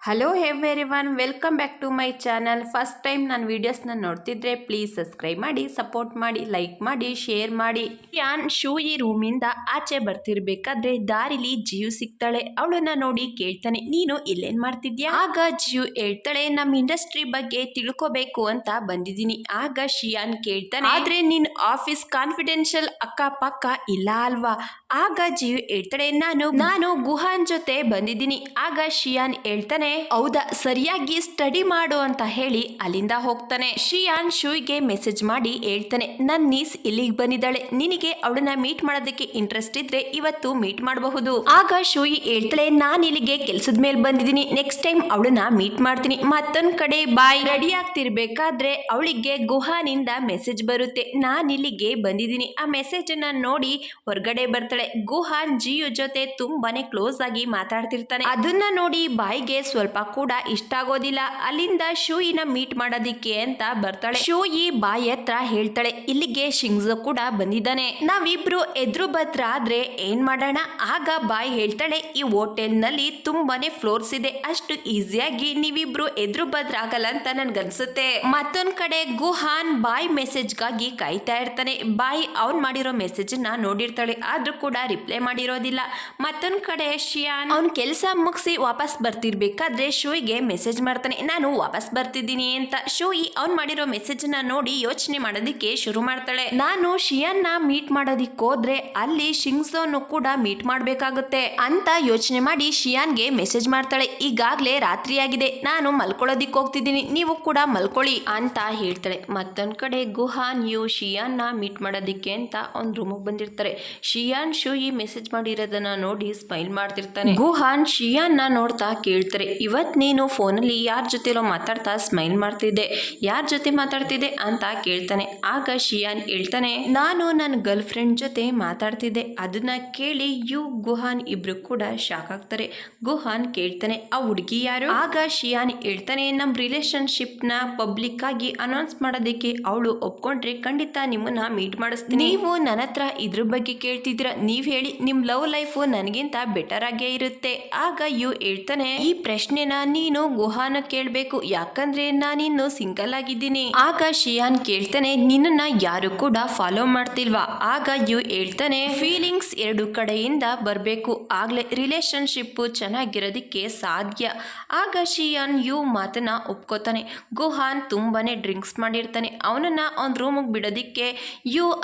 Hello everyone, welcome back to my channel. First time ನನ್ನ ವೀಡಿಯೋಸ್ನ ನೋಡ್ತಿದ್ರೆ ಪ್ಲೀಸ್ ಸಬ್ಸ್ಕ್ರೈಬ್ ಮಾಡಿ, ಸಪೋರ್ಟ್ ಮಾಡಿ, ಲೈಕ್ ಮಾಡಿ, ಶೇರ್ ಮಾಡಿ. ಯಾನ್ ಶೂಯಿ ರೂಮಿಂದ ಆಚೆ ಬರ್ತಿರ್ಬೇಕಾದ್ರೆ ದಾರಿಲಿ ಜಿಯು ಸಿಗ್ತಾಳೆ. ಅವಳನ್ನ ನೋಡಿ ಕೇಳ್ತಾನೆ, ನೀನು ಇಲ್ಲೇನ್ ಮಾಡ್ತಿದ್ಯಾ? ಆಗ ಜಿಯು ಹೇಳ್ತಾಳೆ, ನಮ್ಮ ಇಂಡಸ್ಟ್ರಿ ಬಗ್ಗೆ ತಿಳ್ಕೋಬೇಕು ಅಂತ ಬಂದಿದ್ದೀನಿ. ಆಗ ಶಿಯಾನ್ ಕೇಳ್ತಾನೆ, ಆದ್ರೆ ನಿನ್ ಆಫೀಸ್ ಕಾನ್ಫಿಡೆನ್ಷಿಯಲ್ ಅಕ್ಕಪಕ್ಕ ಇಲ್ಲ ಅಲ್ವಾ? ಆಗ ಜಿಯು ಹೇಳ್ತಾಳೆ, ನಾನು ಗುಹಾನ್ ಜೊತೆ ಬಂದಿದ್ದೀನಿ. ಆಗ ಶಿಯಾನ್ ಹೇಳ್ತಾನೆ, ಹೌದಾ, ಸರಿಯಾಗಿ ಸ್ಟಡಿ ಮಾಡು ಅಂತ ಹೇಳಿ ಅಲ್ಲಿಂದ ಹೋಗ್ತಾನೆ. ಶಿಯಾನ್ ಶೂಯಿಗೆ ಮೆಸೇಜ್ ಮಾಡಿ ಹೇಳ್ತಾನೆ, ನನ್ ನೀಸ್ ಇಲ್ಲಿಗೆ ಬಂದಿದ್ದಾಳೆ, ನಿನಗೆ ಅವಳನ್ನ ಮೀಟ್ ಮಾಡೋದಕ್ಕೆ ಇಂಟ್ರೆಸ್ಟ್ ಇದ್ರೆ ಇವತ್ತು ಮೀಟ್ ಮಾಡಬಹುದು. ಆಗ ಶೂಯಿ ಹೇಳ್ತಾಳೆ, ನಾನ್ ಇಲ್ಲಿಗೆ ಕೆಲ್ಸದ ಮೇಲೆ ಬಂದಿದ್ದೀನಿ, ನೆಕ್ಸ್ಟ್ ಟೈಮ್ ಅವಳನ್ನ ಮೀಟ್ ಮಾಡ್ತೀನಿ. ಮತ್ತೊಂದ್ ಕಡೆ ಬಾಯ್ ರೆಡಿ ಆಗ್ತಿರ್ಬೇಕಾದ್ರೆ ಅವಳಿಗೆ ಗುಹಾನಿಂದ ಮೆಸೇಜ್ ಬರುತ್ತೆ, ನಾನ್ ಇಲ್ಲಿಗೆ ಬಂದಿದ್ದೀನಿ. ಆ ಮೆಸೇಜ್ ಅನ್ನ ನೋಡಿ ಹೊರಗಡೆ ಬರ್ತಾಳೆ. ಗುಹಾನ್ ಜಿಯು ಜೊತೆ ತುಂಬಾನೇ ಕ್ಲೋಸ್ ಆಗಿ ಮಾತಾಡ್ತಿರ್ತಾನೆ. ಅದನ್ನ ನೋಡಿ ಬಾಯಿಗೆ ಸ್ವಲ್ಪ ಕೂಡ ಇಷ್ಟ ಆಗೋದಿಲ್ಲ. ಅಲ್ಲಿಂದ ಶೂಯಿನ ಮೀಟ್ ಮಾಡೋದಿಕ್ಕೆ ಅಂತ ಬರ್ತಾಳೆ. ಶೂಯಿ ಬಾಯಿ ಹತ್ರ ಹೇಳ್ತಾಳೆ, ಇಲ್ಲಿಗೆ ಶಿಂಗ್ಜೋ ಕೂಡ ಬಂದಿದ್ದಾನೆ, ನಾವಿಬ್ರು ಎದುರು ಬದ್ರ ಆದ್ರೆ ಏನ್ ಮಾಡೋಣ? ಆಗ ಬಾಯ್ ಹೇಳ್ತಾಳೆ, ಈ ಹೋಟೆಲ್ ನಲ್ಲಿ ತುಂಬಾನೇ ಫ್ಲೋರ್ಸ್ ಇದೆ, ಅಷ್ಟು ಈಸಿಯಾಗಿ ನೀವಿಬ್ರು ಎದುರು ಬದ್ರ ಆಗಲ್ಲ ಅಂತ ನನ್ಗನ್ಸುತ್ತೆ. ಮತ್ತೊಂದ್ ಕಡೆ ಗುಹಾನ್ ಬಾಯ್ ಮೆಸೇಜ್ಗಾಗಿ ಕಾಯ್ತಾ ಇರ್ತಾನೆ. ಬಾಯ್ ಅವ್ನ್ ಮಾಡಿರೋ ಮೆಸೇಜ್ ನ ನೋಡಿರ್ತಾಳೆ, ಆದ್ರೂ ಕೂಡ ರಿಪ್ಲೈ ಮಾಡಿರೋದಿಲ್ಲ. ಮತ್ತೊಂದ್ ಕಡೆ ಶಿಯಾನ್ ಅವ್ನ್ ಕೆಲಸ ಮುಗಿಸಿ ವಾಪಸ್ ಬರ್ತಿರ್ಬೇಕಾದ್ರೆ ಶೂಯಿಗೆ ಮೆಸೇಜ್ ಮಾಡ್ತಾನೆ, ನಾನು ವಾಪಸ್ ಬರ್ತಿದ್ದೀನಿ ಅಂತ. ಶೂಯಿ ಅವ್ನ್ ಮಾಡಿರೋ ಮೆಸೇಜ್ ನ ನೋಡಿ ಯೋಚನೆ ಮಾಡೋದಿಕ್ಕೆ ಶುರು ಮಾಡ್ತಾಳೆ. ನಾನು ಶಿಯಾನ್ ನ ಮೀಟ್ ಮಾಡೋದಿಕ್ ಹೋದ್ರೆ ಅಲ್ಲಿ ಶಿಂಗ್ಸೋನು ಕೂಡ ಮೀಟ್ ಮಾಡ್ಬೇಕಾಗುತ್ತೆ ಅಂತ ಯೋಚನೆ ಮಾಡಿ ಶಿಯಾನ್ಗೆ ಮೆಸೇಜ್ ಮಾಡ್ತಾಳೆ. ಈಗಾಗ್ಲೇ ರಾತ್ರಿ ಆಗಿದೆ, ನಾನು ಮಲ್ಕೊಳ್ಳೋದಿಕ್ ಹೋಗ್ತಿದ್ದೀನಿ, ನೀವು ಕೂಡ ಮಲ್ಕೊಳ್ಳಿ ಅಂತ ಹೇಳ್ತಾಳೆ. ಮತ್ತೊಂದ್ ಕಡೆ ಗುಹಾನ್ ಶಿಯಾನ್ ನ ಮೀಟ್ ಮಾಡೋದಿಕ್ಕೆ ಅಂತ ಅವ್ನ್ ರೂಮಿಗೆ ಬಂದಿರ್ತಾರೆ. ಶಿಯಾನ್ ಶೂಯಿ ಮೆಸೇಜ್ ಮಾಡಿರೋದನ್ನ ನೋಡಿ ಸ್ಮೈಲ್ ಮಾಡ್ತಿರ್ತಾನೆ. ಗುಹಾನ್ ಶಿಯಾನ್ ನ ನೋಡ್ತಾ ಕೇಳ್ತಾರೆ, ಇವತ್ ನೀನು ಫೋನಲ್ಲಿ ಯಾರ ಜೊತೆಲೋ ಮಾತಾಡ್ತಾ ಸ್ಮೈಲ್ ಮಾಡ್ತಿದ್ದೆ, ಯಾರ ಜೊತೆ ಮಾತಾಡ್ತಿದ್ದೆ ಅಂತ ಕೇಳ್ತಾನೆ. ಆಗ ಶಿಯಾನ್ ಹೇಳ್ತಾನೆ, ನಾನು ನನ್ನ ಗರ್ಲ್ ಫ್ರೆಂಡ್ ಜೊತೆ ಮಾತಾಡ್ತಿದ್ದೆ. ಅದನ್ನ ಕೇಳಿ ಗುಹಾನ್ ಇಬ್ರು ಕೂಡ ಶಾಕ್ ಆಗ್ತಾರೆ. ಗುಹಾನ್ ಕೇಳ್ತಾನೆ, ಆ ಹುಡುಗಿ ಯಾರು? ಆಗ ಶಿಯಾನ್ ಹೇಳ್ತಾನೆ, ನಮ್ ರಿಲೇಶನ್ಶಿಪ್ ನ ಪಬ್ಲಿಕ್ ಆಗಿ ಅನೌನ್ಸ್ ಮಾಡೋದಕ್ಕೆ ಅವಳು ಒಪ್ಕೊಂಡ್ರೆ ಖಂಡಿತ ನಿಮ್ಮನ್ನ ಮೀಟ್ ಮಾಡಿಸ್ತೀನಿ. ನೀವು ನನ್ನ ಹತ್ರ ಇದ್ರ ಬಗ್ಗೆ ಕೇಳ್ತಿದ್ರ, ನೀವ್ ಹೇಳಿ, ನಿಮ್ ಲವ್ ಲೈಫ್ ನನಗಿಂತ ಬೆಟರ್ ಆಗೇ ಇರುತ್ತೆ. ಆಗ ಹೇಳ್ತಾನೆ, ಈ ಪ್ರಶ್ನೆನ ನೀನು ಗುಹಾನ ಕೇಳ್ಬೇಕು, ಯಾಕಂದ್ರೆ ನಾನಿನ್ನು ಸಿಂಗಲ್ ಆಗಿದ್ದೀನಿ. ಆಗ ಶಿಯಾನ್ ಕೇಳ್ತಾನೆ, ನಿನ್ನನ್ನ ಯಾರು ಕೂಡ ಫಾಲೋ ಮಾಡ್ತಿಲ್ವಾ? ಆಗ ಹೇಳ್ತಾನೆ, ಫೀಲಿಂಗ್ಸ್ ಎರಡು ಕಡೆಯಿಂದ ಬರ್ಬೇಕು, ಆಗ್ಲೇ ರಿಲೇಶನ್ಶಿಪ್ ಚೆನ್ನಾಗಿರೋದಿಕ್ಕೆ ಸಾಧ್ಯ. ಆಗ ಶಿಯಾನ್ ಮಾತನ್ನ ಒಪ್ಕೋತಾನೆ. ಗುಹಾನ್ ತುಂಬಾನೇ ಡ್ರಿಂಕ್ಸ್ ಮಾಡಿರ್ತಾನೆ. ಅವನನ್ನ ಅವ್ನ ರೂಮಿಗೆ ಬಿಡೋದಿಕ್ಕೆ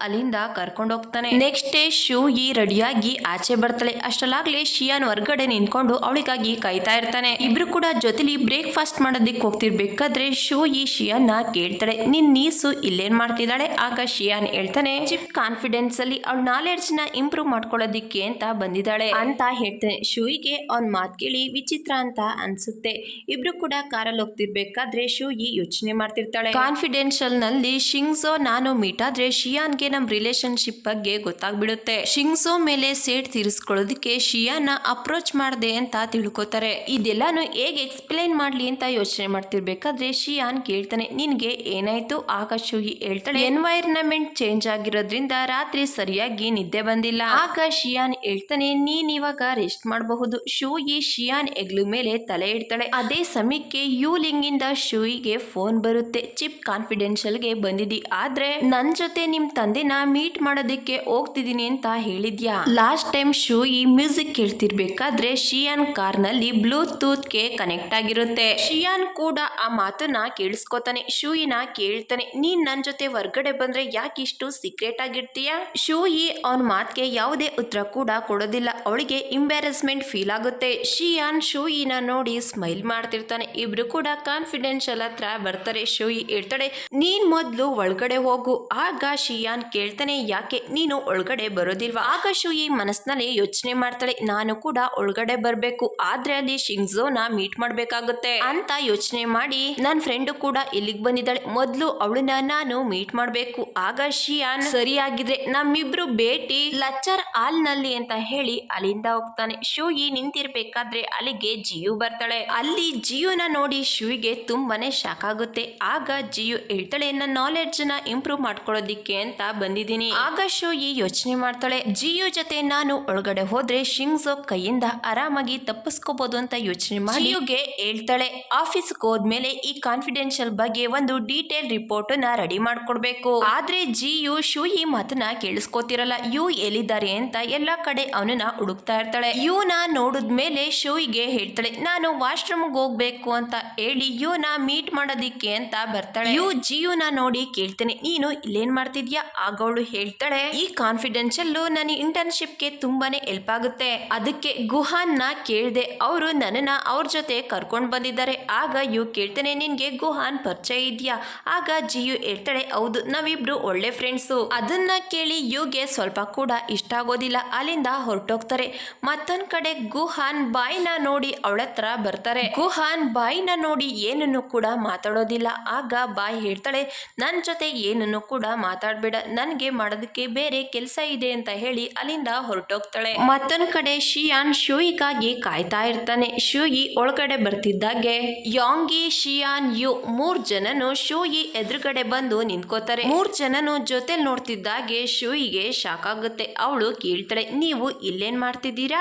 ಅಲ್ಲಿಂದ ಕರ್ಕೊಂಡು ಹೋಗ್ತಾನೆ. ನೆಕ್ಸ್ಟ್ ಡೇ ಶೂಯಿ ರೆಡಿಯಾಗಿ ಆಚೆ ಬರ್ತಾಳೆ. ಅಷ್ಟಲಾಗ್ಲೇ ಶಿಯಾನ್ ಹೊರಗಡೆ ನಿಂತ್ಕೊಂಡು ಅವಳಿಗಾಗಿ ಕಾಯ್ತಾ ಇರ್ತಾನೆ. ಇಬ್ರು ಕೂಡ ಜೊತೆಲಿ ಬ್ರೇಕ್ಫಾಸ್ಟ್ ಮಾಡೋದಿಕ್ ಹೋಗ್ತಿರ್ಬೇಕಾದ್ರೆ ಶೂಯಿ ಶಿಯಾನ್ ನ ಕೇಳ್ತಾಳೆ, ನಿನ್ ನೀಸು ಇಲ್ಲೇನ್ ಮಾಡ್ತಿದ್ದಾಳೆ? ಆಗ ಶಿಯಾನ್ ಹೇಳ್ತಾನೆ, ಚಿಪ್ ಕಾನ್ಫಿಡೆನ್ಸ್ ಅಲ್ಲಿ ಅವಳ ನಾಲೆಡ್ಜ್ ನ ಇಂಪ್ರೂವ್ ಮಾಡ್ಕೊಳ್ಳೋದಿಕ್ಕೆ ಅಂತ ಬಂದಿದ್ದಾಳೆ ಅಂತ ಹೇಳ್ತಾನೆ. ಶೂಯಿಗೆ ಅವ್ನ್ ಮಾತ್ ಕೇಳಿ ವಿಚಿತ್ರ ಅಂತ ಅನ್ಸುತ್ತೆ. ಇಬ್ರು ಕೂಡ ಕಾರಲ್ಲಿ ಹೋಗ್ತಿರ್ಬೇಕಾದ್ರೆ ಶೂಯಿ ಯೋಚನೆ ಮಾಡ್ತಿರ್ತಾಳೆ, ಕಾನ್ಫಿಡೆನ್ಷಿಯಲ್ ನಲ್ಲಿ ಶಿಂಗ್ಸೋ ನಾನು ಮೀಟ್ ಆದ್ರೆ ಶಿಯಾನ್ಗೆ ನಮ್ ರಿಲೇಶನ್ಶಿಪ್ ಬಗ್ಗೆ ಗೊತ್ತಾಗ್ಬಿಡುತ್ತೆ. ಶಿಂಗ್ಸೋ ಮೇಲೆ ಸೇಡ್ ತೀರಿಸ್ಕೊಳ್ಳೋದಿಕ್ಕೆ ಶಿಯಾನ್ ಅಪ್ರೋಚ್ ಮಾಡ್ದೆ ಅಂತ ತಿಳ್ಕೊತಾರೆ. ಇದೆಲ್ಲಾನು ಹೇಗೆ ಎಕ್ಸ್ಪ್ಲೈನ್ ಮಾಡ್ಲಿ ಅಂತ ಯೋಚನೆ ಮಾಡ್ತಿರ್ಬೇಕಾದ್ರೆ ಶಿಯಾನ್ ಕೇಳ್ತಾನೆ, ನಿನ್ಗೆ ಏನಾಯ್ತು? ಆಗ ಶೂಯಿ ಹೇಳ್ತಾಳೆ, ಎನ್ವೈರನ್ಮೆಂಟ್ ಚೇಂಜ್ ಆಗಿರೋದ್ರಿಂದ ರಾತ್ರಿ ಸರಿಯಾಗಿ ನಿದ್ದೆ ಬಂದಿಲ್ಲ. ಆಗ ಶಿಯಾನ್ ಹೇಳ್ತಾನೆ, ನೀನ್ ಇವಾಗ ರೆಸ್ಟ್ ಮಾಡಬಹುದು. ಶೂಯಿ ಶಿಯಾನ್ ಎಗ್ಲು ಮೇಲೆ ತಲೆ ಇಡ್ತಾಳೆ. ಅದೇ ಸಮಯಕ್ಕೆ ಲಿಂಗ್ ಇಂದ ಶೂಯಿಗೆ ಫೋನ್ ಬರುತ್ತೆ, ಚಿಪ್ ಕಾನ್ಫಿಡೆನ್ಷಿಯಲ್ ಗೆ ಬಂದಿದಿ, ಆದ್ರೆ ನನ್ ಜೊತೆ ನಿಮ್ ತಂದೆನ ಮೀಟ್ ಮಾಡೋದಿಕ್ಕೆ ಹೋಗ್ತಿದೀನಿ ಅಂತ ಹೇಳಿದ್ಯಾ? ಲಾಸ್ಟ್ ಟೈಮ್ ಶೂಯಿ ಮ್ಯೂಸಿಕ್ ಕೇಳ್ತಿರ್ಬೇಕಾದ್ರೆ ಶಿಯಾನ್ ಕಾರ್ ನಲ್ಲಿ ಬ್ಲೂಟೂತ್ ಗೆ ಕನೆಕ್ಟ್ ಆಗಿರುತ್ತೆ. ಶಿಯಾನ್ ಕೂಡ ಆ ಮಾತನ್ನ ಕೇಳಿಸ್ಕೊತಾನೆ. ಶೂಯಿನ ಕೇಳ್ತಾನೆ, ನೀನ್ ನನ್ ಜೊತೆ ಹೊರ್ಗಡೆ ಬಂದ್ರೆ ಯಾಕೆ ಇಷ್ಟು ಸೀಕ್ರೆಟ್ ಆಗಿರ್ತೀಯ? ಶೂಯಿ ಅವನ್ ಮಾತ್ಗೆ ಯಾವುದೇ ಉತ್ತರ ಕೂಡ ಕೊಡೋದಿಲ್ಲ. ಅವಳಿಗೆ ಇಂಬ್ಯಾರಸ್ಮೆಂಟ್ ಫೀಲ್ ಆಗುತ್ತೆ. ಶಿಯಾನ್ ಶೂಯಿನ ನೋಡಿ ಸ್ಮೈಲ್ ಮಾಡ್ತಿರ್ತಾನೆ. ಇಬ್ರು ಕೂಡ ಕಾನ್ಫಿಡೆನ್ಷಿಯಲ್ ಹತ್ರ ಬರ್ತಾರೆ. ಶೂಯಿ ಹೇಳ್ತಾಳೆ, ನೀನ್ ಮೊದ್ಲು ಒಳಗಡೆ ಹೋಗು. ಆಗ ಶಿಯಾನ್ ಕೇಳ್ತಾನೆ, ಯಾಕೆ ನೀನು ಒಳಗಡೆ ಬರೋದಿಲ್ವಾ? ಆಗ ಶೂಯಿ ಮನಸ್ಸಿನಲ್ಲಿ ಯೋಚನೆ ಮಾಡ್ತಾಳೆ, ನಾನು ಕೂಡ ಒಳಗಡೆ ಬರ್ಬೇಕು, ಆದ್ರೆ ಅಲ್ಲಿ ಶಿಂಗ್ಸೋನ ಮೀಟ್ ಮಾಡ್ಬೇಕಾಗುತ್ತೆ ಅಂತ ಯೋಚನೆ ಮಾಡಿ ನನ್ ಫ್ರೆಂಡ್ ಕೂಡ ಇಲ್ಲಿಗೆ ಬಂದಿದ್ದಾಳೆ, ಮೊದ್ಲು ಅವಳನ್ನ ನಾನು ಮೀಟ್ ಮಾಡ್ಬೇಕು. ಆಗ ಶಿಯಾನ್ ಸರಿಯಾಗಿದ್ರೆ ನಮ್ಮಿಬ್ರು ಭೇಟಿ ಲಚ್ಚರ್ ಹಾಲ್ ನಲ್ಲಿ ಅಂತ ಹೇಳಿ ಅಲ್ಲಿಂದ ಹೋಗ್ತಾನೆ. ಶೂಯಿ ನಿಂತಿರ್ಬೇಕಾದ್ರೆ ಅಲ್ಲಿಗೆ ಜಿಯು ಬರ್ತಾಳೆ. ಅಲ್ಲಿ ಜಿಯುನ ನೋಡಿ ಶೂಯಿಗೆ ತುಂಬಾನೇ ಶಾಕ್ ಆಗುತ್ತೆ. ಆಗ ಜಿಯು ಹೇಳ್ತಾಳೆ, ನನ್ನ ನಾಲೆಡ್ಜ್ ನ ಇಂಪ್ರೂವ್ ಮಾಡ್ಕೊಳ್ಳೋದಿಕ್ಕೆ ಅಂತ ಬಂದಿದ್ದೀನಿ. ಆಗ ಶೂಯಿ ಯೋಚನೆ ಮಾಡ್ತಾಳೆ, ಜಿಯು ಜೊತೆ ನಾನು ಒಳಗಡೆ ಹೋದ್ರೆ ಶಿಂಗ್ಸೋ ಕೈಯಿಂದ ಆರಾಮಾಗಿ ತಪ್ಪಿಸ್ಕೋಬಹುದು ಅಂತ ಯೋಚನೆ ಮಾಡಿ ಜಿಯುಗೆ ಹೇಳ್ತಾಳೆ ಆಫೀಸ್ಗೆ ಹೋದ್ಮೇಲೆ ಈ ಕಾನ್ಫಿಡೆನ್ಷಿಯಲ್ ಬಗ್ಗೆ ಒಂದು ಡೀಟೇಲ್ ರಿಪೋರ್ಟ್ ನ ರೆಡಿ ಮಾಡ್ಕೊಡ್ಬೇಕು. ಆದ್ರೆ ಜಿಯು ಶೂಯಿ ಮಾತನ್ನ ಕೇಳಿಸ್ಕೋತಿರಲ್ಲ. ಯು ಎಲ್ಲಿದ್ದಾರೆ ಅಂತ ಎಲ್ಲಾ ಕಡೆ ಅವನನ್ನ ಹುಡುಕ್ತಾ ಇರ್ತಾಳೆ. ಯುನ ನೋಡಿದ್ಮೇಲೆ ಶೂಯಿಗೆ ಹೇಳ್ತಾಳೆ ನಾನು ವಾಶ್ರೂಮ್ಗೆ ಹೋಗ್ಬೇಕು ಅಂತ ಹೇಳಿ ಯುನ ಮೀಟ್ ಮಾಡೋದಿಕ್ಕೆ ಅಂತ ಬರ್ತಾಳೆ. ಯು ಜಿಯುನ ನೋಡಿ ಕೇಳ್ತಾನೆ ನೀನು ಇಲ್ಲೇನ್ ಮಾಡ್ತಿದ್ಯಾ? ಆಗ ಅವಳು ಹೇಳ್ತಾಳೆ ಈ ಕಾನ್ಫಿಡೆನ್ಷಿಯಲ್ ನನ್ನ ಇಂಟರ್ನ್ಶಿಪ್ಗೆ ತುಂಬಾನೇ ಹೆಲ್ಪ್ ಆಗುತ್ತೆ, ಅದಕ್ಕೆ ಗುಹಾನ್ ನ ಕೇಳ್ದೆ, ಅವರು ನನ್ನನ್ನ ಅವ್ರ ಜೊತೆ ಕರ್ಕೊಂಡ್ ಬಂದಿದ್ದಾರೆ. ಆಗ ಯು ಕೇಳ್ತಾನೆ ನಿನ್ಗೆ ಗುಹಾನ್ ಪರಿಚಯ ಇದೆಯಾ? ಆಗ ಜಿಯು ಹೇಳ್ತಾಳೆ ಹೌದು, ನಾವಿಬ್ರು ಒಳ್ಳೆ ಫ್ರೆಂಡ್ಸು. ಅದನ್ನ ಕೇಳಿ ಯುಗೆ ಸ್ವಲ್ಪ ಕೂಡ ಇಷ್ಟ ಆಗೋದಿಲ್ಲ. ಅಲ್ಲಿಂದ ಹೊರಟೋಗ್ತಾರೆ. ಮತ್ತೊಂದ್ ಕಡೆ ಗುಹಾನ್ ಬಾಯ್ನ ನೋಡಿ ಅವಳ ಹತ್ರ ಬರ್ತಾರೆ. ಗುಹಾನ್ ಬಾಯ್ನ ನೋಡಿ ಏನನ್ನು ಕೂಡ ಮಾತಾಡೋದಿಲ್ಲ. ಆಗ ಬಾಯ್ ಹೇಳ್ತಾಳೆ ನನ್ ಜೊತೆ ಏನನ್ನು ಕೂಡ ಮಾತಾಡ್ಬೇಡ, ನನ್ಗೆ ಮಾಡೋದಕ್ಕೆ ಬೇರೆ ಕೆಲಸ ಇದೆ ಅಂತ ಹೇಳಿ ಅಲ್ಲಿಂದ ಹೊರಟೋಗ್ತಾಳೆ. ಮತ್ತೊಂದ್ ಕಡೆ ಶಿಯಾನ್ ಶೂಯಿಗಾಗಿ ಕಾಯ್ತಾ ಇರ್ತಾನೆ. ಶೂಯಿ ಒಳಗಡೆ ಬರ್ತಿದ್ದಾಗೆ ಯಾಂಗಿ, ಶಿಯಾನ್, ಯು ಮೂರ್ ಜನನು ಶೂಯಿ ಎದುರುಗಡೆ ಬಂದು ನಿಂತ್ಕೋತಾರೆ. ಮೂರ್ ಜನನು ಜೊತೆ ನೋಡ್ತಿದ್ದಾಗೆ ಶೂಯಿಗೆ ಶಾಕ್ ಆಗುತ್ತೆ. ಅವಳು ಕೇಳ್ತಾಳೆ ನೀವು ಇಲ್ಲೇನ್ ಮಾಡ್ತಿದ್ದೀರಾ?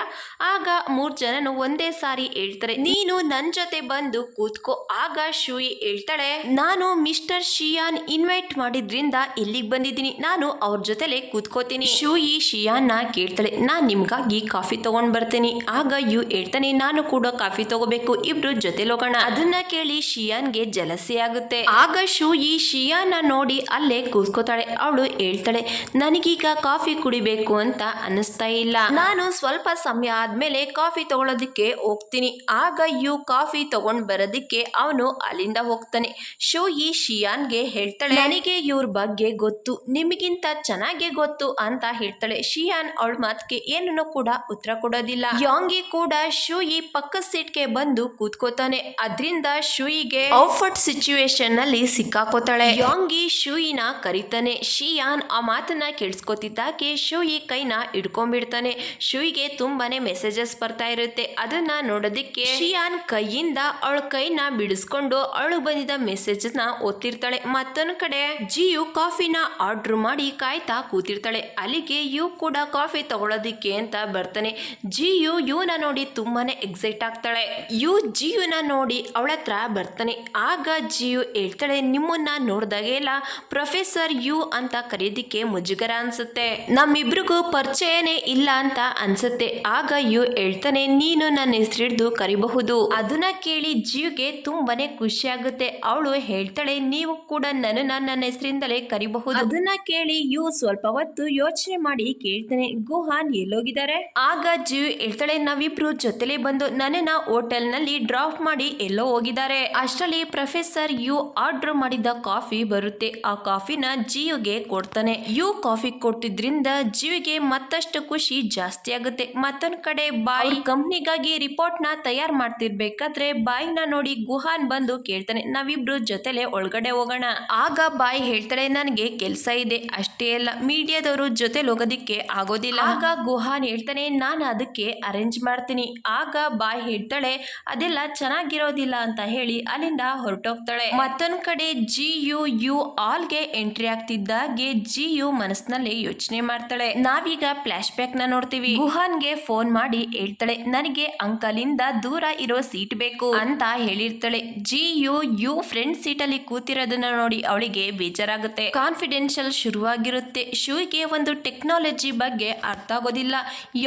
ಆಗ ಮೂರ್ ಜನನು ಒಂದೇ ಸಾರಿ ಹೇಳ್ತಾರೆ ನೀನು ನನ್ ಜೊತೆ ಬಂದು ಕೂತ್ಕೋ. ಆಗ ಶೂಯಿ ಹೇಳ್ತಾಳೆ ನಾನು ಮಿಸ್ಟರ್ ಶಿಯಾನ್ ಇನ್ವೈಟ್ ಮಾಡಿದ್ರಿಂದ ಇಲ್ಲಿಗೆ ಬಂದಿದ್ದೀನಿ, ನಾನು ಅವ್ರ ಜೊತೆಲೆ ಕೂತ್ಕೋತೀನಿ. ಶೂಯಿ ಶಿಯಾನ್ ನ ಕೇಳ್ತಾಳೆ ನಾನ್ ನಿಮ್ಗಾಗಿ ಕಾಫಿ ತಗೊಂಡ್ ಬರ್ತೀನಿ. ಆಗ ಯು ಹೇಳ್ತಾನೆ ನಾನು ಕೂಡ ಕಾಫಿ ತಗೋಬೇಕು, ಇಬ್ರು ಜೊತೆಲಿ ಹೋಗೋಣ. ಅದನ್ನ ಕೇಳಿ ಶಿಯಾನ್ಗೆ ಜಲಸಿ ಆಗುತ್ತೆ. ಆಗ ಶೂಯಿ ಶಿಯಾನ್ ನೋಡಿ ಅಲ್ಲೇ ಕೂತ್ಕೋತಾಳೆ. ಅವಳು ಹೇಳ್ತಾಳೆ ನನಗೀಗ ಕಾಫಿ ಕುಡಿಬೇಕು ಅಂತ ಅನಿಸ್ತಾ ಇಲ್ಲ, ನಾನು ಸ್ವಲ್ಪ ಸಮಯ ಆದ್ಮೇಲೆ ಕಾಫಿ ತಗೊಳ್ಳೋದಿಕ್ಕೆ ಹೋಗ್ತೀನಿ. ಆಗ ಯು ಕಾಫಿ ತಗೊಂಡ್ ಬರೋದಿಕ್ಕೆ ಅವನು ಅಲ್ಲಿಂದ ಹೋಗ್ತಾನೆ. ಶೂಯಿ ಶಿಯಾನ್ಗೆ ಹೇಳ್ತಾಳೆ ನನಗೆ ಇವ್ರ ಬಗ್ಗೆ ಗೊತ್ತು, ನಿಮಗಿಂತ ಚೆನ್ನಾಗೆ ಗೊತ್ತು ಅಂತ ಹೇಳ್ತಾಳೆ. ಶಿಯಾನ್ ಅವಳ ಮಾತಿಗೆ ಏನನ್ನು ಕೂಡ ಉತ್ತರ ಕೊಡೋದಿಲ್ಲ. ಯಾಂಗಿ ಕೂಡ ಶೂಯಿ ಪಕ್ಕದ ಸೀಟ್ಗೆ ಬಂದು ಕೂತ್ಕೋತಾನೆ. ಅದ್ರಿಂದ ಶೂಯಿಗೆ ಔಫಟ್ ಸಿಚುವೇಶನ್ ನಲ್ಲಿ ಸಿಕ್ಕಾಕೋತಾಳೆ. ಯಾಂಗಿ ಶೂಯಿನ ಕರೀತಾನೆ. ಶಿಯಾನ್ ಆ ಮಾತನ್ನ ಕೇಳಿಸ್ಕೊತಿದ್ದಾಗೆ ಶೂಯಿ ಕೈನ ಹಿಡ್ಕೊಂಡ್ಬಿಡ್ತಾನೆ. ಶೂಯಿಗೆ ತುಂಬಾನೇ ಮೆಸೇಜಸ್ ಬರ್ತಾ ಇರುತ್ತೆ. ಅದನ್ನ ನೋಡೋದಿಕ್ಕೆ ಶಿಯಾನ್ ಕೈಯಿಂದ ಅವಳ ಕೈನ ಬಿಡಿಸ್ಕೊಂಡು ಅವಳು ಬಂದಿದ್ದ ಮೆಸೇಜ್ ನ ಓದ್ತಿರ್ತಾಳೆ. ಮತ್ತೊಂದ್ ಕಡೆ ಜಿಯು ಕಾಫಿನ ಆರ್ಡರ್ ಮಾಡಿ ಕಾಯ್ತಾ ಕೂತಿರ್ತಾಳೆ. ಅಲ್ಲಿಗೆ ಯು ಕೂಡ ಕಾಫಿ ತಗೊಳ್ಳೋದಿಕ್ಕೆ ಅಂತ ಬರ್ತಾನೆ. ಜಿಯು ಯುನ ನೋಡಿ ತುಂಬಾನೇ ಎಕ್ಸೈಟ್ ಆಗ್ತಾಳೆ. ಯು ಜಿಯುನ ನೋಡಿ ಅವಳ ಹತ್ರ ಬರ್ತಾನೆ. ಆಗ ಜಿಯು ಹೇಳ್ತಾಳೆ ನಿಮ್ಮನ್ನ ನೋಡ್ದಾಗೆಲ್ಲ ಪ್ರೊಫೆಸರ್ ಯು ಅಂತ ಕರೆಯೋದಿಕ್ಕೆ ಮುಜುಗರ ಅನ್ಸುತ್ತೆ, ನಮ್ಮಿಬ್ರಿಗೂ ಪರಿಚಯನೇ ಇಲ್ಲ ಅಂತ ಅನ್ಸುತ್ತೆ. ಆಗ ಯು ಹೇಳ್ತಾನೆ ನೀನು ನನ್ನ ಹೆಸರಿಡ್ದು ಕರಿಬಹುದು. ಅದನ್ನ ಕೇಳಿ ಜಿಯುಗೆ ತುಂಬಾನೇ ಖುಷಿ ಆಗುತ್ತೆ. ಅವಳು ಹೇಳ್ತಾಳೆ ನೀವು ಕೂಡ ನನ್ನ ಹೆಸರಿಂದಲೇ ಕರಿಬಹುದು. ಅದನ್ನ ಕೇಳಿ ಯು ಸ್ವಲ್ಪ ಹೊತ್ತು ಯೋಚನೆ ಮಾಡಿ ಕೇಳ್ತಾನೆ ಗುಹಾನ್ ಎಲ್ಲೋಗಿದ್ದಾರೆ? ಆಗ ಜಿಯು ಹೇಳ್ತಾಳೆ ನಾವಿಬ್ರು ಜೊತೆಲೆ ಬಂದು ನನ್ನನ್ನ ಹೋಟೆಲ್ ನಲ್ಲಿ ಡ್ರಾಪ್ ಮಾಡಿ ಎಲ್ಲೋ ಹೋಗಿದ್ದಾರೆ. ಅಷ್ಟರಲ್ಲಿ ಪ್ರೊಫೆಸರ್ ಯು ಆರ್ಡರ್ ಮಾಡಿದ ಕಾಫಿ ಬರುತ್ತೆ. ಆ ಕಾಫಿನ ಜಿಯುಗೆ ಕೊಡ್ತಾನೆ. ಯು ಕಾಫಿ ಕೊಟ್ಟಿದ್ರಿಂದ ಜಿಯುಗೆ ಮತ್ತಷ್ಟು ಖುಷಿ ಜಾಸ್ತಿ ಆಗುತ್ತೆ. ಮತ್ತೊಂದ್ ಕಡೆ ಬಾಯ್ ಕಂಪ್ನಿಗಾಗಿ ರಿಪೋರ್ಟ್ ನ ತಯಾರು ಮಾಡ್ತಿರ್ಬೇಕಾದ್ರೆ ಬಾಯ್ನ ನೋಡಿ ಗುಹಾನ್ ಬಂದು ಕೇಳ್ತಾನೆ ನಾವಿಬ್ರು ಜೊತೆಲೆ ಒಳಗಡೆ ಹೋಗೋಣ. ಆಗ ಬಾಯ್ ಹೇಳ್ತಾಳೆ ನನ್ಗೆ ಕೆಲ್ಸ ಇದೆ, ಅಷ್ಟೇ ಅಲ್ಲ ಮೀಡಿಯಾದವರು ಜೊತೆ ಹೋಗೋದಿಕ್ಕೆ ಆಗೋದಿಲ್ಲ. ಆಗ ಗುಹಾನ್ ಹೇಳ್ತಾನೆ ನಾನು ಅದಕ್ಕೆ ಅರೇಂಜ್ ಮಾಡ್ತೀನಿ. ಆಗ ಬಾಯ್ ಹೇಳ್ತಾಳೆ ಅದೆಲ್ಲ ಚೆನ್ನಾಗಿರೋದಿಲ್ಲ ಅಂತ ಹೇಳಿ ಅಲ್ಲಿಂದ ಹೊರಟೋಗ್ತಾಳೆ. ಮತ್ತೊಂದ್ ಕಡೆ ಜಿಯು ಯು ಆಲ್ಗೆ ಎಂಟ್ರಿ ಆಗ್ತಿದ್ದಾಗೆ ಜಿಯು ಮನಸ್ಸಿನಲ್ಲಿ ಯೋಚನೆ ಮಾಡ್ತಾಳೆ. ನಾವೀಗ ಫ್ಲಾಶ್ ಬ್ಯಾಕ್ ನ ನೋಡ್ತೀವಿ. ಗುಹಾನ್ಗೆ ಫೋನ್ ಮಾಡಿ ಹೇಳ್ತಾಳೆ ನನಗೆ ಅಂಕಲ್ ಇಂದ ದೂರ ಇರೋ ಸೀಟ್ ಬೇಕು ಅಂತ ಹೇಳಿರ್ತಾಳೆ. ಜಿಯು ಯು ಫ್ರೆಂಡ್ ಸೀಟ್ ಅಲ್ಲಿ ಕೂತಿರೋದನ್ನ ನೋಡಿ ಅವಳಿಗೆ ಬೇಜಾರಾಗುತ್ತೆ. ಕಾನ್ಫಿಡೆನ್ಷಿಯಲ್ ಶುರುವಾಗಿರುತ್ತೆ. ಶೂಯಿಗೆ ಒಂದು ಟೆಕ್ನಾಲಜಿ ಬಗ್ಗೆ ಅರ್ಥ ಆಗೋದಿಲ್ಲ.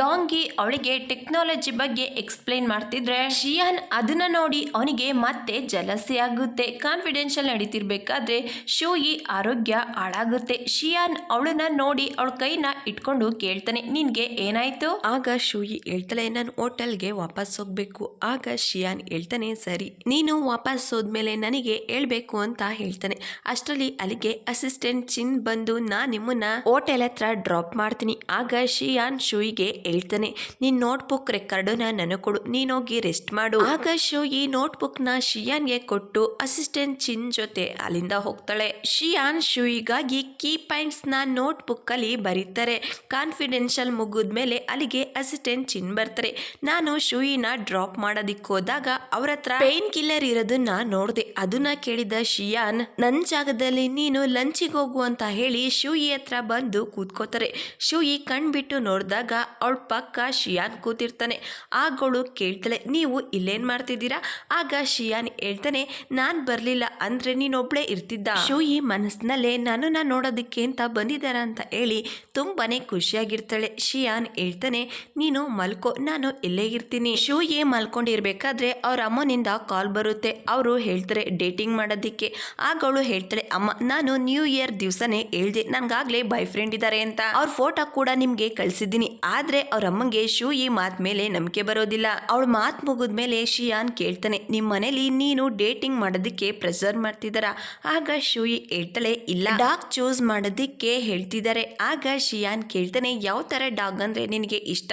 ಯಾಂಗಿ ಅವಳಿಗೆ ಟೆಕ್ನಾಲಜಿ ಬಗ್ಗೆ ಎಕ್ಸ್ಪ್ಲೈನ್ ಮಾಡ್ತಿದ್ರೆ ಶಿಯಾನ್ ಅದನ್ನ ನೋಡಿ ಅವನಿಗೆ ಮತ್ತೆ ಜಲಸಿ ಆಗುತ್ತೆ. ಕಾನ್ಫಿಡೆನ್ಷಿಯಲ್ ನಡೀತಿರ್ಬೇಕಾದ್ರೆ ಶೂಯಿ ಆರೋಗ್ಯ ಹಾಳಾಗುತ್ತೆ. ಶಿಯಾನ್ ಅವಳನ್ನ ನೋಡಿ ಅವಳ ಕೈನ ಇಟ್ಕೊಂಡು ಕೇಳ್ತಾನೆ ನಿನ್ಗೆ ಏನಾಯ್ತು? ಆಗ ಶೂಯಿ ಹೇಳ್ತಾಳೆ ನಾನು ಹೋಟೆಲ್ಗೆ ವಾಪಸ್ ಹೋಗ್ಬೇಕು. ಆಗ ಶಿಯಾನ್ ಹೇಳ್ತಾನೆ ಸರಿ, ನೀನು ವಾಪಸ್ ಹೋದ್ಮೇಲೆ ನನಗೆ ಹೇಳ್ಬೇಕು ಅಂತ ಹೇಳ್ತಾನೆ. ಅಷ್ಟರಲ್ಲಿ ಅಲ್ಲಿಗೆ ಅಸಿಸ್ಟೆಂಟ್ ಚಿನ್ ಬಂದು ನಾ ನಿಮ್ಮನ್ನ ಹೋಟೆಲ್ ಹತ್ರ ಡ್ರಾಪ್ ಮಾಡ್ತೀನಿ. ಆಗ ಶಿಯಾನ್ ಶೂಯಿಗೆ ಹೇಳ್ತಾನೆ ನೀನ್ ನೋಟ್ಬುಕ್ ರೆಕಾರ್ಡನ್ನ ನನಗೆ ಕೊಡು, ನೀನೋಗಿ ರೆಸ್ಟ್ ಮಾಡು. ಆಗ ಶೂಯಿ ನೋಟ್ಬುಕ್ ನ ಶಿಯಾನ್ಗೆ ಕೊಟ್ಟು ಅಸಿಸ್ಟೆಂಟ್ ಚಿನ್ ಜೊತೆ ಅಲ್ಲಿಂದ ಹೋಗ್ತಾಳೆ. ಶಿಯಾನ್ ಶೂಯಿಗಾಗಿ ಕೀ ಪಾಯಿಂಟ್ಸ್ ನ ನೋಟ್ಬುಕ್ ಅಲ್ಲಿ ಬರೀತಾರೆ. ಕಾನ್ಫಿಡೆನ್ಷಿಯಲ್ ಮುಗಿದ್ಮೇಲೆ ಅಲ್ಲಿಗೆ ಅಸಿಸ್ಟೆಂಟ್ ಚಿನ್ ಬರ್ತಾರೆ. ನಾನು ಶೂಯಿನ ಡ್ರಾಪ್ ಮಾಡೋದಿಕ್ ಹೋದಾಗ ಅವ್ರ ಹತ್ರ ಪೇನ್ ಕಿಲ್ಲರ್ ಇರೋದನ್ನ ನೋಡ್ದೆ. ಅದನ್ನ ಕೇಳಿದ ಶಿಯಾನ್ ನನ್ ಜಾಗದಲ್ಲಿ ನೀನು ಲಂಚಿಗೆ ಹೋಗು ಅಂತ ಹೇಳಿ ಶೂಯಿ ಹತ್ರ ಬಂದು ಕೂತ್ಕೋತಾರೆ. ಶೂಯಿ ಕಣ್ಬಿಟ್ಟು ನೋಡಿದಾಗ ಅವಳ ಪಕ್ಕ ಶಿಯಾನ್ ಕೂತಿರ್ತಾನೆ. ಆಗೋಳು ಕೇಳ್ತಾಳೆ ನೀವು ನೀವು ಇಲ್ಲೇನ್ ಮಾಡ್ತಿದ್ದೀರಾ? ಆಗ ಶಿಯಾನ್ ಹೇಳ್ತಾನೆ, ನಾನ್ ಬರ್ಲಿಲ್ಲ ಅಂದ್ರೆ ನೀನೊಬ್ಳೇ ಇರ್ತಿದ್ದ. ಶೂಯಿ ಮನಸ್ಸಿನಲ್ಲೇ ನನ್ನನ್ನ ನೋಡೋದಕ್ಕೆ ಅಂತ ಬಂದಿದ್ದಾರ ಅಂತ ಹೇಳಿ ತುಂಬಾನೇ ಖುಷಿಯಾಗಿರ್ತಾಳೆ. ಶಿಯಾನ್ ಹೇಳ್ತಾನೆ, ನೀನು ಮಲ್ಕೋ, ನಾನು ಇಲ್ಲೇ ಇರ್ತೀನಿ. ಶೂಯಿ ಮಲ್ಕೊಂಡಿರ್ಬೇಕಾದ್ರೆ ಅವ್ರ ಅಮ್ಮನಿಂದ ಕಾಲ್ ಬರುತ್ತೆ. ಅವರು ಹೇಳ್ತಾರೆ ಡೇಟಿಂಗ್ ಮಾಡೋದಿಕ್ಕೆ. ಆಗ ಅವಳು ಹೇಳ್ತಾಳೆ, ಅಮ್ಮ ನಾನು ನ್ಯೂ ಇಯರ್ ದಿವಸನೇ ಹೇಳ್ದೆ ನನ್ಗಾಗ್ಲೇ ಬಾಯ್ ಫ್ರೆಂಡ್ ಇದ್ದಾರೆ ಅಂತ. ಅವ್ರ ಫೋಟೋ ಕೂಡ ನಿಮ್ಗೆ ಕಳ್ಸಿದ್ದೀನಿ. ಆದ್ರೆ ಅವ್ರ ಅಮ್ಮಂಗೆ ಶೂಯಿ ಮಾತ್ ಮೇಲೆ ನಂಬಿಕೆ ಬರೋದಿಲ್ಲ. ಅವಳ ಮಾತ್ ಮುಗಿದ್ಮೇಲೆ ಶಿಯಾನ್ ಕೇಳ್ತಾನೆ, ನಿಮ್ ಮನೇಲಿ ನೀನು ಡೇಟಿಂಗ್ ಮಾಡೋದಕ್ಕೆ ಪ್ರೆಸರ್ ಮಾಡ್ತಿದಾರ? ಆಗ ಶೂಯಿ ಹೇಳ್ತಾಳೆ, ಇಲ್ಲ, ಡಾಗ್ ಚೂಸ್ ಮಾಡೋದಿಕ್ಕೆ ಹೇಳ್ತಿದ್ದಾರೆ. ಆಗ ಶಿಯಾನ್ ಕೇಳ್ತಾನೆ, ಯಾವ ತರ ಡಾಗ್ ಅಂದ್ರೆ ನಿನಗೆ ಇಷ್ಟ?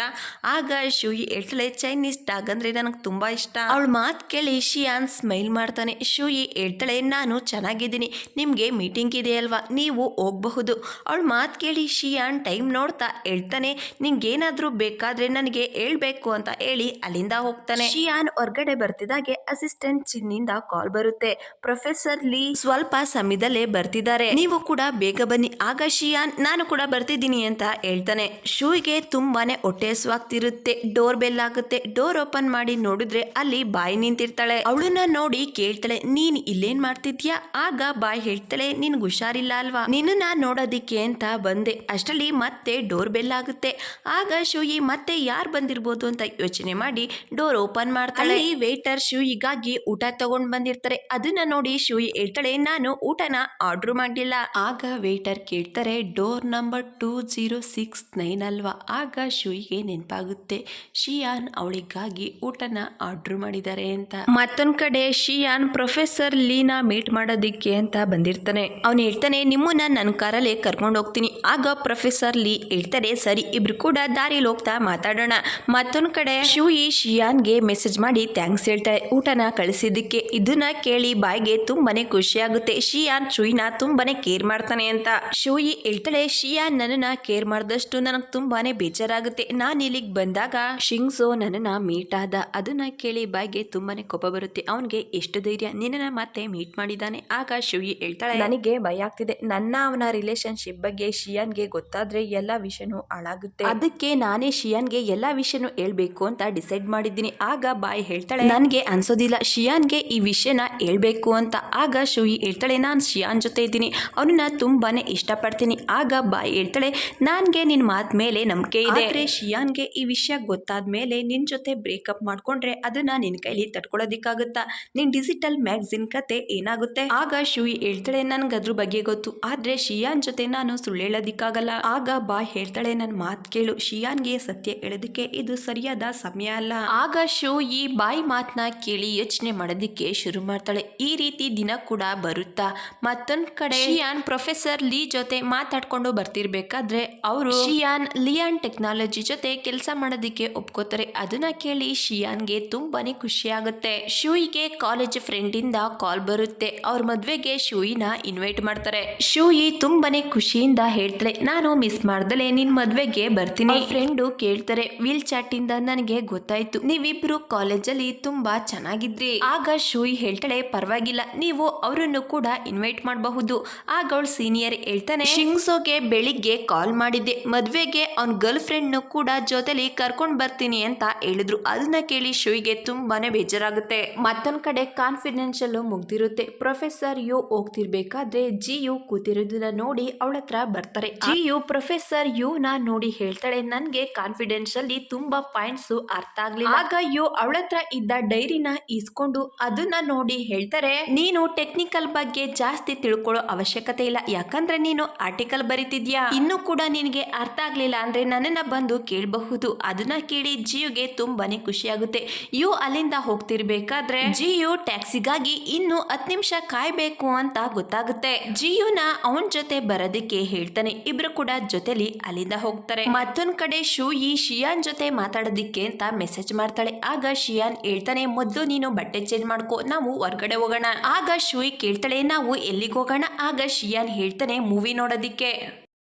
ಆಗ ಶೂಯಿ ಹೇಳ್ತಾಳೆ, ಚೈನೀಸ್ ಡಾಗ್ ಅಂದ್ರೆ ನನಗೆ ತುಂಬಾ ಇಷ್ಟ. ಅವಳ ಮಾತ್ ಕೇಳಿ ಶಿಯಾನ್ ಸ್ಮೈಲ್ ಮಾಡ್ತಾನೆ. ಶೂಯಿ ಹೇಳ್ತಾಳೆ, ನಾನು ಚೆನ್ನಾಗಿದ್ದೀನಿ, ನಿಮ್ಗೆ ಮೀಟಿಂಗ್ ಇದೆ ಅಲ್ವಾ, ನೀವು ಹೋಗಬಹುದು. ಅವಳ ಮಾತ್ ಕೇಳಿ ಶಿಯಾನ್ ಟೈಮ್ ನೋಡ್ತಾ ಹೇಳ್ತಾನೆ, ನಿಂಗೇನಾದ್ರೂ ಬೇಕಾದ್ರೆ ನನಗೆ ಹೇಳ್ಬೇಕು ಅಂತ ಹೇಳಿ ಅಲ್ಲಿಂದ ಹೋಗ್ತಾನೆ. ಶಿಯಾನ್ ಹೊರಗಡೆ ಬರ್ತಿದ್ದಾಗೆ ಅಸಿಸ್ಟೆಂಟ್ ಚಿನ್ನಿಂದ ಕಾಲ್ ಬರುತ್ತೆ. ಪ್ರೊಫೆಸರ್ ಲೀ ಸ್ವಲ್ಪ ಸಮಯದಲ್ಲೇ ಬರ್ತಿದ್ದಾರೆ, ನೀವು ಕೂಡ ಬೇಗ ಬನ್ನಿ. ಆಗ ಶಿಯಾನ್, ನಾನು ಕೂಡ ಬರ್ತಿದ್ದೀನಿ ಅಂತ ಹೇಳ್ತಾನೆ. ಶೂಗೆ ತುಂಬಾನೇ ಹೊಟ್ಟೆ ಹಸುವಾಗ್ತಿರುತ್ತೆ. ಡೋರ್ ಬೆಲ್ ಆಗುತ್ತೆ. ಡೋರ್ ಓಪನ್ ಮಾಡಿ ನೋಡಿದ್ರೆ ಅಲ್ಲಿ ಬಾಯಿ ನಿಂತಿರ್ತಾಳೆ. ಅವಳನ್ನ ನೋಡಿ ಕೇಳ್ತಾಳೆ, ನೀನ್ ಇಲ್ಲೇನ್ ಮಾಡ್ತಿದ್ಯಾ? ಆಗ ಬಾಯ್ ಹೇಳ್ತಾಳೆ, ನಿನ್ಗೆ ಹುಷಾರಿಲ್ಲ ಅಲ್ವಾ, ನಿನ್ನ ನೋಡೋದಿಕ್ಕೆ ಅಂತ ಬಂದೆ. ಅಷ್ಟರಲ್ಲಿ ಮತ್ತೆ ಡೋರ್ ಬೆಲ್ ಆಗುತ್ತೆ. ಆಗ ಶೂಯಿ ಮತ್ತೆ ಯಾರು ಬಂದಿರ್ಬೋದು ಅಂತ ಯೋಚನೆ ಮಾಡಿ ಡೋರ್ ಓಪನ್ ಮಾಡ್ತಾಳೆ. ವೇಟರ್ ಶೂಯಿಗಾಗಿ ಊಟ ತಗೊಂಡ್ ಬಂದಿರ್ತಾರೆ. ಅದನ್ನ ನೋಡಿ ಶೂಯಿ ಹೇಳ್ತಾಳೆ, ನಾನು ಊಟನ ಆರ್ಡರ್ ಮಾಡಿಲ್ಲ. ಆಗ ವೇಟರ್ ಕೇಳ್ತಾರೆ, ಡೋರ್ ನಂಬರ್ 2069 ಅಲ್ವಾ? ಆಗ ಶೂಯಿಗೆ ನೆನಪಾಗುತ್ತೆ, ಶಿಯಾನ್ ಅವಳಿಗಾಗಿ ಊಟನ ಆರ್ಡರ್ ಮಾಡಿದ್ದಾರೆ ಅಂತ. ಮತ್ತೊಂದ್ ಕಡೆ ಶಿಯಾನ್ ಪ್ರೊಫೆಸರ್ ಲೀನಾ ಮೀಟ್ ಮಾಡೋದಿಕ್ಕೆ ಅಂತ ಬಂದಿರ್ತಾನೆ. ಅವನು ಹೇಳ್ತಾನೆ, ನಿಮ್ಮನ್ನ ನನ್ನ ಕಾರಲ್ಲೇ ಕರ್ಕೊಂಡು ಹೋಗ್ತೀನಿ. ಆಗ ಪ್ರೊಫೆಸರ್ ಲೀ ಹೇಳ್ತಾರೆ, ಸರಿ, ಇಬ್ರು ಕೂಡ ದಾರಿಲಿ ಹೋಗ್ತಾ ಮಾತಾಡೋಣ. ಮತ್ತೊಂದ್ ಕಡೆ ಶೂಯಿ ಶಿಯಾನ್ಗೆ ಮೆಸೇಜ್ ಮಾಡಿ ಥ್ಯಾಂಕ್ಸ್ ಹೇಳ್ತಾಳೆ ಊಟನ ಕಳಿಸಿದ್ದಕ್ಕೆ. ಇದನ್ನ ಕೇಳಿ ಬಾಯ್ಗೆ ತುಂಬಾನೇ ಖುಷಿ ಆಗುತ್ತೆ. ಶಿಯಾನ್ ಶೂಯಿನ ತುಂಬಾನೇ ಕೇರ್ ಮಾಡ್ತಾನೆ ಅಂತ. ಶೂಯಿ ಹೇಳ್ತಾಳೆ, ಶಿಯಾನ್ ನನ್ನನ್ನ ಕೇರ್ ಮಾಡಿದಷ್ಟು ನನಗೆ ತುಂಬಾನೇ ಬೇಜಾರಾಗುತ್ತೆ. ನಾನು ಇಲ್ಲಿಗೆ ಬಂದಾಗ ಶಿಂಗ್ಸೋ ನನ್ನನ್ನ ಮೀಟ್ ಆದ. ಅದನ್ನ ಕೇಳಿ ಬಾಯ್ಗೆ ತುಂಬಾನೇ ಕೋಪ ಬರುತ್ತೆ. ಅವನ್ಗೆ ಎಷ್ಟು ಧೈರ್ಯ ನಿನ್ನನ್ನ ಮತ್ತೆ ಮೀಟ್ ಮಾಡಿದಾನೆ. ಆಗ ಶೂಯಿ ಹೇಳ್ತಾಳೆ, ನನಗೆ ಭಯ ಆಗ್ತಿದೆ, ನನ್ನ ಅವನ ರಿಲೇಶನ್ಶಿಪ್ ಬಗ್ಗೆ ಶಿಯಾನ್ಗೆ ಗೊತ್ತಾದ್ರೆ ಎಲ್ಲಾ ವಿಷಯನೂ ಹಾಳಾಗುತ್ತೆ. ಅದಕ್ಕೆ ನಾನೇ ಶಿಯಾನ್ಗೆ ಎಲ್ಲಾ ವಿಷಯನೂ ಹೇಳ್ಬೇಕು ಅಂತ ಡಿಸೈಡ್ ಮಾಡಿದ್ದೀನಿ. ಆಗ ಬಾಯ್ ಹೇಳ್ತಾಳೆ, ನನ್ಗೆ ಅನ್ಸೋದಿಲ್ಲ ಶಿಯಾನ್ಗೆ ಈ ವಿಷಯನ ಹೇಳ್ಬೇಕು ಅಂತ. ಆಗ ಶೂಯಿ ಹೇಳ್ತಾಳೆ, ನಾನು ಶಿಯಾನ್ ಜೊತೆ ಇದ್ದೀನಿ, ಅವನನ್ನ ತುಂಬಾನೇ ಇಷ್ಟಪಡ್ತೀನಿ. ಆಗ ಬಾಯ್ ಹೇಳ್ತಾಳೆ, ನನ್ಗೆ ನಿನ್ ಮಾತ್ ಮೇಲೆ ನಂಬಿಕೆ ಇದೆ, ಆದ್ರೆ ಶಿಯಾನ್ಗೆ ಈ ವಿಷಯ ಗೊತ್ತಾದ್ಮೇಲೆ ನಿನ್ ಜೊತೆ ಬ್ರೇಕಪ್ ಮಾಡ್ಕೊಂಡ್ರೆ ಅದನ್ನ ನಿನ್ ಕೈಲಿ ತಡ್ಕೊಳ್ಳೋದಿಕ್ಕಾಗುತ್ತಾ? ನಿನ್ ಡಿಜಿಟಲ್ ಮ್ಯಾಗಝಿನ್ ಕತೆ ಏನಾಗುತ್ತೆ? ಆಗ ಶೂಯಿ ಹೇಳ್ತಾಳೆ, ನನ್ಗೆ ಅದ್ರ ಬಗ್ಗೆ ಗೊತ್ತು, ಆದ್ರೆ ಶಿಯಾನ್ ಜೊತೆ ನಾನು ಸುಳ್ಳು ಹೇಳೋದಿಕ್ಕಾಗಲ್ಲ. ಆಗ ಬಾಯ್ ಹೇಳ್ತಾಳೆ, ನನ್ ಮಾತ್ ಕೇಳು, ಶಿಯಾನ್ಗೆ ಸತ್ಯ ಹೇಳೋದಕ್ಕೆ ಇದು ಸರಿಯಾದ ಸಮಯ ಅಲ್ಲ. ಆಗ ಶೂಯಿ ಬಾಯ್ ಮಾತನ್ನ ಕೇಳಿ ಯೋಚನೆ ಮಾಡೋದಿಕ್ಕೆ ಶುರು ಮಾಡ್ತಾಳೆ. ಈ ರೀತಿ ದಿನ ಕೂಡ ಬರುತ್ತಾ. ಮತ್ತೊಂದ್ ಕಡೆ ಶಿಯಾನ್ ಪ್ರೊಫೆಸರ್ ಲೀ ಜೊತೆ ಮಾತಾಡ್ಕೊಂಡು ಬರ್ತಿರ್ಬೇಕಾದ್ರೆ ಅವರು ಶಿಯಾನ್ ಲಿಯಾನ್ ಟೆಕ್ನಾಲಜಿ ಜೊತೆ ಕೆಲಸ ಮಾಡೋದಿಕ್ಕೆ ಒಪ್ಕೋತಾರೆ. ಅದನ್ನ ಕೇಳಿ ಶಿಯಾನ್ಗೆ ತುಂಬಾನೇ ಖುಷಿ ಆಗುತ್ತೆ. ಶೂಯಿಗೆ ಕಾಲೇಜ್ ಫ್ರೆಂಡ್ ಇಂದ ಕಾಲ್ ಬರುತ್ತೆ. ಅವ್ರ ಮದ್ವೆಗೆ ಶೂಯಿನ ಇನ್ವೈಟ್ ಮಾಡ್ತಾರೆ. ಶೂಯಿ ತುಂಬಾನೇ ಖುಷಿಯಿಂದ ಹೇಳ್ತಾಳೆ, ನಾನು ಮಿಸ್ ಮಾಡ್ದಲೆ ನಿನ್ ಮದ್ವೆಗೆ ಬರ್ತೀನಿ. ಫ್ರೆಂಡು ಕೇಳ್ತಾರೆ, ವೀಲ್ ಚಾಟ್ ಇಂದ ನನಗೆ ಗೊತ್ತಾಯ್ತು ನೀವಿಬ್ರು ಕಾಲೇಜಲ್ಲಿ ತುಂಬಾ ಚೆನ್ನಾಗಿದ್ರಿ. ಆಗ ಶೂಯಿ ಹೇಳ್ತಾಳೆ, ಪರವಾಗಿಲ್ಲ, ನೀವು ಅವರನ್ನು ಕೂಡ ಇನ್ವೈಟ್ ಮಾಡಬಹುದು. ಆಗ ಅವಳ ಸೀನಿಯರ್ ಹೇಳ್ತಾನೆ, ಶಿಂಗ್ಸೋಗೆ ಬೆಳಿಗ್ಗೆ ಕಾಲ್ ಮಾಡಿದ್ದೆ, ಮದ್ವೆಗೆ ಅವ್ನ ಗರ್ಲ್ ಫ್ರೆಂಡ್ ಕೂಡ ಜೊತೆಲಿ ಕರ್ಕೊಂಡ್ ಬರ್ತೀನಿ ಅಂತ ಹೇಳಿದ್ರು. ಅದನ್ನ ಕೇಳಿ ಶೂಯಿಗೆ ತುಂಬಾನೇ ಬೇಜಾರಾಗುತ್ತೆ. ಮತ್ತೊಂದ್ ಕಡೆ ಕಾನ್ಫಿಡೆನ್ಷಿಯಲ್ ಮುಗ್ದಿರುತ್ತೆ. ಪ್ರೊಫೆಸರ್ ಯು ಹೋಗ್ತಿರ್ಬೇಕಾದ್ರೆ ಜಿಯು ಕೂತಿರೋದನ್ನ ನೋಡಿ ಅವಳ ಹತ್ರ ಬರ್ತಾರೆ. ಜಿಯು ಪ್ರೊಫೆಸರ್ ಯು ನ ನೋಡಿ ಹೇಳ್ತಾಳೆ, ನನ್ಗೆ ಕಾನ್ಫಿಡೆನ್ಸ್ ಅಲ್ಲಿ ತುಂಬಾ ಪಾಯಿಂಟ್ಸ್ ಅರ್ಥ ಆಗ್ಲಿಲ್ಲ. ಆಗ ಯು ಅವಳ ಹತ್ರ ಇದ್ದ ಡೈರಿನ ಇಸ್ಕೊಂಡು ಅದನ್ನ ನೋಡಿ ಹೇಳ್ತಾರೆ, ನೀನು ಟೆಕ್ನಿಕಲ್ ಬಗ್ಗೆ ಜಾಸ್ತಿ ತಿಳ್ಕೊಳ್ಳೋ ಅವಶ್ಯಕತೆ ಇಲ್ಲ, ಯಾಕಂದ್ರೆ ನೀನು ಆರ್ಟಿಕಲ್ ಬರೀತಿದ್ಯಾ, ಇನ್ನು ಕೂಡ ನಿನಗೆ ಅರ್ಥ ಆಗ್ಲಿಲ್ಲ ಅಂದ್ರೆ ನನ್ನನ್ನ ಬಂದು ಕೇಳಬಹುದು. ಅದನ್ನ ಕೇಳಿ ಜಿಯುಗೆ ತುಂಬಾನೇ ಖುಷಿ ಆಗುತ್ತೆ. ಯು ಅಲ್ಲಿಂದ ಹೋಗ್ತಿರ್ಬೇಕಾದ್ರೆ ಜಿಯು ಟ್ಯಾಕ್ಸಿಗಾಗಿ ಇನ್ನು 10 ನಿಮಿಷ ಕಾಯ್ಬೇಕು ಅಂತ ಗೊತ್ತಾಗುತ್ತೆ. ಜಿಯುನ ಅವನ್ ಜೊತೆ ಬರೋದಕ್ಕೆ ಹೇಳ್ತಾನೆ. ಇಬ್ರು ಕೂಡ ಜೊತೆಲಿ ಅಲ್ಲಿಂದ ಹೋಗ್ತಾರೆ. ಮತ್ತೊಂದ್ ಕಡೆ ಶೂಯಿ ಶಿಯಾನ್ ಜೊತೆ ಮಾತಾಡೋದಿಕ್ಕೆ ಅಂತ ಮೆಸೇಜ್ ಮಾಡ್ತಾಳೆ. ಆಗ ಶಿಯಾನ್ ಹೇಳ್ತಾನೆ, ಮೊದಲು ನೀನು ಬಟ್ಟೆ ಚೇಂಜ್ ಮಾಡ್ಕೋ, ನಾವು ಹೊರಗಡೆ ಹೋಗೋಣ. ಆಗ ಶೂಯಿ ಕೇಳ್ತಾಳೆ, ನಾವು ಎಲ್ಲಿಗೆ ಹೋಗೋಣ? ಆಗ ಶಿಯಾನ್ ಹೇಳ್ತಾನೆ, ಮೂವಿ ನೋಡೋದಿಕ್ಕೆ.